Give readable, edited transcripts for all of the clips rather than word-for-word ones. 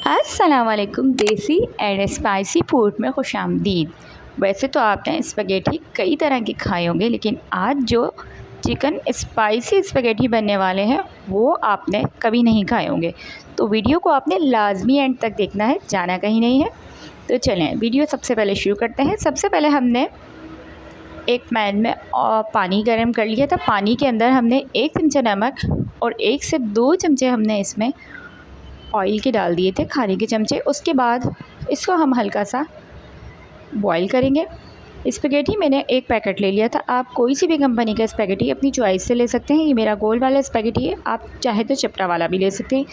अस्सलाम वालेकुम। देसी एंड स्पाइसी फूड में खुशामदीद। वैसे तो आपने स्पैगेटी कई तरह की खाए होंगे, लेकिन आज जो चिकन स्पाइसी स्पैगेटी बनने वाले हैं वो आपने कभी नहीं खाए होंगे। तो वीडियो को आपने लाजमी एंड तक देखना है, जाना कहीं नहीं है। तो चलें वीडियो सबसे पहले शुरू करते हैं। सबसे पहले हमने एक पैन में पानी गर्म कर लिया था। पानी के अंदर हमने 1 चमचा नमक और 1 से 2 चमचे हमने इसमें ऑयल के डाल दिए थे, खाने के चमचे। उसके बाद इसको हम हल्का सा बॉईल करेंगे। स्पैगेटी मैंने एक पैकेट ले लिया था। आप कोई सी भी कंपनी का स्पैगेटी अपनी चॉइस से ले सकते हैं। ये मेरा गोल वाला स्पैगेटी है, आप चाहे तो चिपटा वाला भी ले सकते हैं,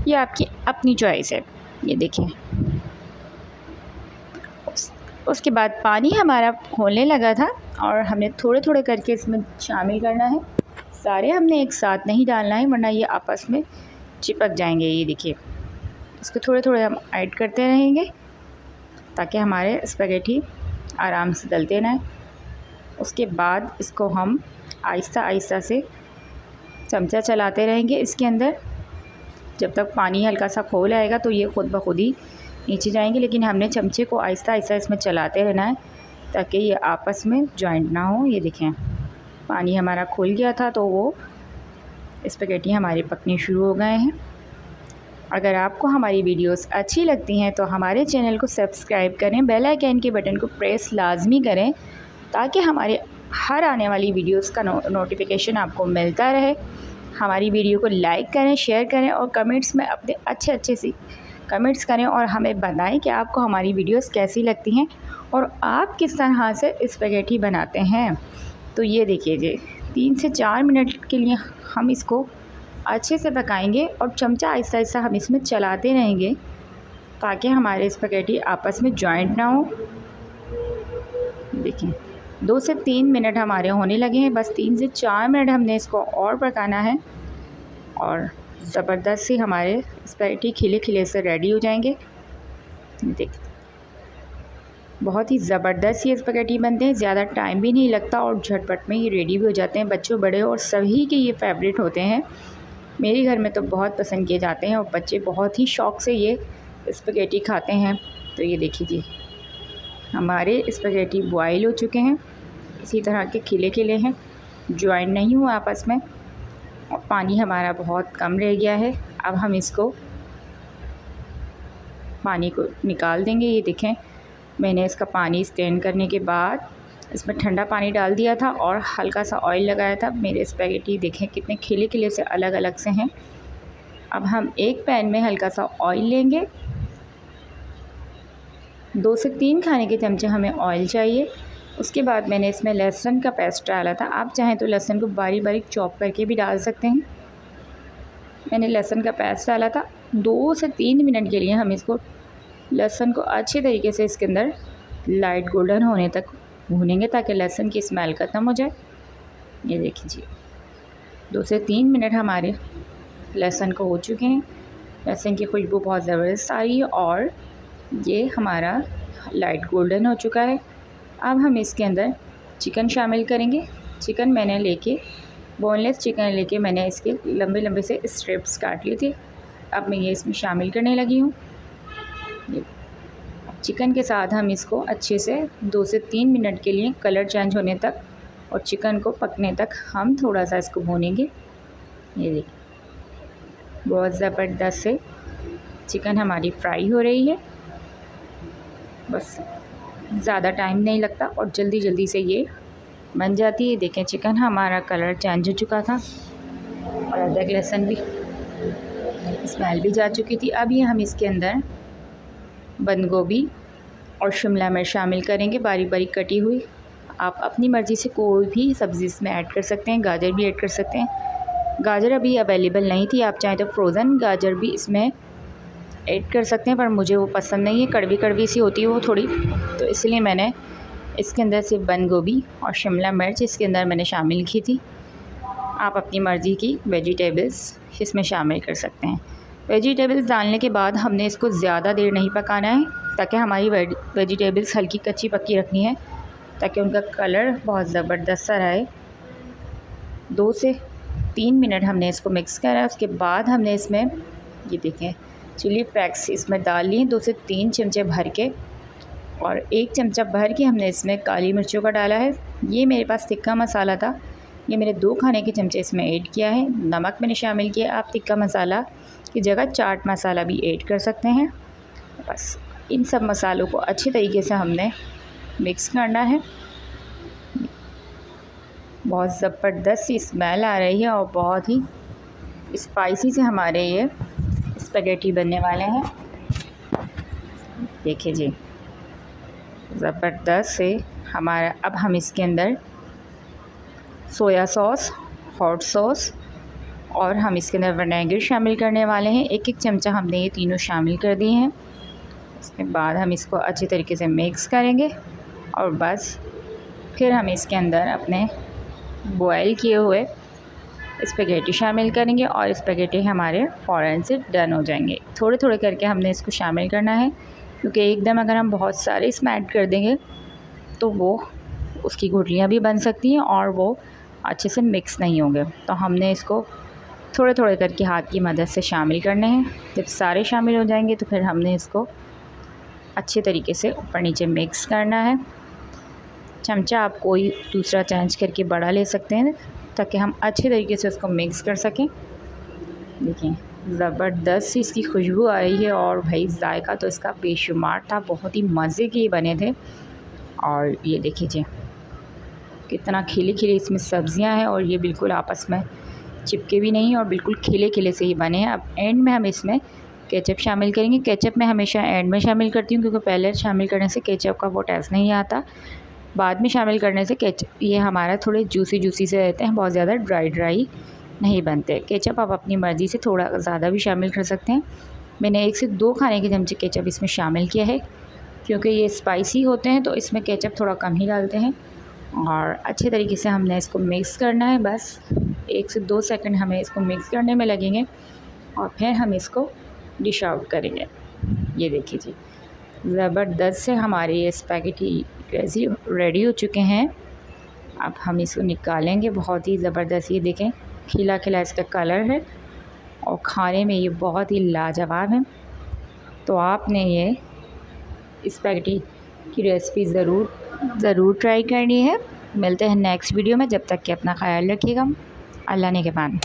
ये आपकी अपनी चॉइस है। ये देखिए, उसके बाद पानी हमारा खोलने लगा था और हमने थोड़े थोड़े करके इसमें शामिल करना है। सारे हमने एक साथ नहीं डालना है, वरना ये आपस में चिपक जाएंगे। ये देखिए, इसको थोड़े थोड़े हम ऐड करते रहेंगे ताकि हमारे स्पैगेटी आराम से गलते ना। उसके बाद इसको हम आहिस्ता आहिस्ता से चमचा चलाते रहेंगे इसके अंदर, जब तक पानी हल्का सा खोल आएगा तो ये खुद ब खुद ही नीचे जाएंगे। लेकिन हमने चमचे को आहिस्ता आहिस्ता इसमें चलाते रहना है ताकि ये आपस में जॉइंट ना हो। ये देखें, पानी हमारा खुल गया था तो वो स्पैगेटी हमारे पकने शुरू हो गए हैं। अगर आपको हमारी वीडियोस अच्छी लगती हैं तो हमारे चैनल को सब्सक्राइब करें, बेल आइकन के बटन को प्रेस लाजमी करें ताकि हमारे हर आने वाली वीडियोस का नोटिफिकेशन आपको मिलता रहे। हमारी वीडियो को लाइक करें, शेयर करें और कमेंट्स में अपने अच्छे सी कमेंट्स करें और हमें बताएं कि आपको हमारी वीडियोस कैसी लगती हैं और आप किस तरह से स्पैगेटी बनाते हैं। तो ये देखिए जी, 3 से 4 मिनट के लिए हम इसको अच्छे से पकाएंगे और चमचा आहिस्ता आहिस्ता हम इसमें चलाते रहेंगे ताकि हमारे स्पैगेटी आपस में जॉइंट ना हो। देखिए, 2 से 3 मिनट हमारे होने लगे हैं। बस 3 से 4 मिनट हमने इसको और पकाना है और ज़बरदस्त सी हमारे स्पैगेटी खिले खिले से रेडी हो जाएंगे। देखिए, बहुत ही ज़बरदस्त ये स्पैगेटी बनते हैं, ज़्यादा टाइम भी नहीं लगता और झटपट में ये रेडी भी हो जाते हैं। बच्चों बड़े और सभी के ये फेवरेट होते हैं। मेरे घर में तो बहुत पसंद किए जाते हैं और बच्चे बहुत ही शौक़ से ये स्पैगेटी खाते हैं। तो ये देखिए जी, हमारे स्पैगेटी बॉयल हो चुके हैं, इसी तरह के खिले खिले हैं, जॉइंट नहीं हुआ आपस में और पानी हमारा बहुत कम रह गया है। अब हम इसको पानी को निकाल देंगे। ये देखें, मैंने इसका पानी स्ट्रेन करने के बाद इसमें ठंडा पानी डाल दिया था और हल्का सा ऑयल लगाया था। मेरे स्पैगेटी देखें कितने खिले खिले से अलग अलग से हैं। अब हम एक पैन में हल्का सा ऑयल लेंगे, 2 से 3 खाने के चमचे हमें ऑयल चाहिए। उसके बाद मैंने इसमें लहसुन का पेस्ट डाला था। आप चाहें तो लहसुन को बारीक बारीक चॉप करके भी डाल सकते हैं। मैंने लहसुन का पेस्ट डाला था। 2 से 3 मिनट के लिए हम इसको लहसुन को अच्छे तरीके से इसके अंदर लाइट गोल्डन होने तक भूनेंगे ताकि लहसुन की स्मेल ख़त्म हो जाए। ये देखिए जी, 2 से 3 मिनट हमारे लहसुन को हो चुके हैं। लहसुन की खुशबू बहुत ज़बरदस्त आ रही है और ये हमारा लाइट गोल्डन हो चुका है। अब हम इसके अंदर चिकन शामिल करेंगे। चिकन मैंने लेके बोनलेस चिकन लेके मैंने इसके लंबे लंबे से स्ट्रिप्स काट लिए थे। अब मैं ये इसमें शामिल करने लगी हूँ। चिकन के साथ हम इसको अच्छे से 2 से 3 मिनट के लिए कलर चेंज होने तक और चिकन को पकने तक हम थोड़ा सा इसको भूनेंगे। ये देखिए, बहुत ज़बरदस्त से चिकन हमारी फ्राई हो रही है। बस ज़्यादा टाइम नहीं लगता और जल्दी जल्दी से ये बन जाती है। देखें, चिकन हमारा कलर चेंज हो चुका था और अदरक लहसुन भी स्मेल भी जा चुकी थी। अब ये हम इसके अंदर बंद गोभी और शिमला मिर्च शामिल करेंगे, बारीक बारीक कटी हुई। आप अपनी मर्ज़ी से कोई भी सब्ज़ी इसमें ऐड कर सकते हैं, गाजर भी ऐड कर सकते हैं। गाजर अभी अवेलेबल नहीं थी, आप चाहें तो फ्रोज़न गाजर भी इसमें ऐड कर सकते हैं, पर मुझे वो पसंद नहीं है, कड़वी कड़वी सी होती है वो थोड़ी, तो इसलिए मैंने इसके अंदर सिर्फ बंद गोभी और शिमला मिर्च इसके अंदर मैंने शामिल की थी। आप अपनी मर्ज़ी की वेजिटेबल्स इसमें शामिल कर सकते हैं। वेजिटेबल्स डालने के बाद हमने इसको ज़्यादा देर नहीं पकाना है ताकि हमारी वेजिटेबल्स हल्की कच्ची पक्की रखनी है ताकि उनका कलर बहुत ज़बरदस्त सा रहे। 2 से 3 मिनट हमने इसको मिक्स करा। उसके बाद हमने इसमें ये देखें चिली फ्लेक्स इसमें डाल लिए 2 से 3 चमचे भर के, और 1 चमचा भर के हमने इसमें काली मिर्चों का डाला है। ये मेरे पास तिक्का मसाला था, ये मैंने 2 खाने के चमचे इसमें ऐड किया है। नमक मैंने शामिल किया, आप तिक्का मसाला की जगह चाट मसाला भी ऐड कर सकते हैं। बस इन सब मसालों को अच्छे तरीके से हमने मिक्स करना है। बहुत ज़बरदस्त सी स्मेल आ रही है और बहुत ही स्पाइसी से हमारे ये स्पैगेटी बनने वाले हैं। देखिए जी, ज़बरदस्त से हमारा। अब हम इसके अंदर सोया सॉस, हॉट सॉस और हम इसके अंदर विनेगर शामिल करने वाले हैं। 1-1 चमचा हमने ये तीनों शामिल कर दिए हैं। उसके बाद हम इसको अच्छी तरीके से मिक्स करेंगे और बस फिर हम इसके अंदर अपने बॉयल किए हुए स्पैगेटी शामिल करेंगे और स्पैगेटी हमारे फ़ौरन से डन हो जाएंगे। थोड़े थोड़े करके हमने इसको शामिल करना है, क्योंकि एकदम अगर हम बहुत सारे इसमें ऐड कर देंगे तो वो उसकी गुठलियाँ भी बन सकती हैं और वो अच्छे से मिक्स नहीं होंगे। तो हमने इसको थोड़े थोड़े करके हाथ की मदद से शामिल करने हैं। जब सारे शामिल हो जाएंगे तो फिर हमने इसको अच्छे तरीके से ऊपर नीचे मिक्स करना है। चमचा आप कोई दूसरा चेंज करके बड़ा ले सकते हैं ताकि हम अच्छे तरीके से उसको मिक्स कर सकें। देखिए ज़बरदस्त सी इसकी खुशबू आ रही है और भाई जायका तो इसका बेशुमार था, बहुत ही मज़े के बने थे। और ये देखिए जी कितना खिले खिले इसमें सब्जियां हैं और ये बिल्कुल आपस में चिपके भी नहीं और बिल्कुल खिले खिले से ही बने हैं। अब एंड में हम इसमें केचप शामिल करेंगे। केचप मैं हमेशा एंड में शामिल करती हूँ, क्योंकि पहले शामिल करने से केचप का वो टेस्ट नहीं आता। बाद में शामिल करने से केचप ये हमारा थोड़े जूसी जूसी से रहते हैं, बहुत ज़्यादा ड्राई ड्राई नहीं बनते। केचप आप अपनी मर्ज़ी से थोड़ा ज़्यादा भी शामिल कर सकते हैं। मैंने 1 से 2 खाने के चमचे केचप इसमें शामिल किया है, क्योंकि ये स्पाइसी होते हैं तो इसमें केचप थोड़ा कम ही डालते हैं। और अच्छे तरीके से हमने इसको मिक्स करना है। बस 1 से 2 सेकंड हमें इसको मिक्स करने में लगेंगे और फिर हम इसको डिश आउट करेंगे। ये देखिए जी ज़बरदस्त से हमारे ये स्पैगेटी रेडी हो चुके हैं। अब हम इसको निकालेंगे। बहुत ही ज़बरदस्त, ये देखें खिला खिला इसका कलर है और खाने में ये बहुत ही लाजवाब है। तो आपने ये स्पैगेटी की रेसिपी ज़रूर ट्राई करनी है। मिलते हैं नेक्स्ट वीडियो में, जब तक कि अपना ख्याल रखिएगा। अल्लाह ने के बाद।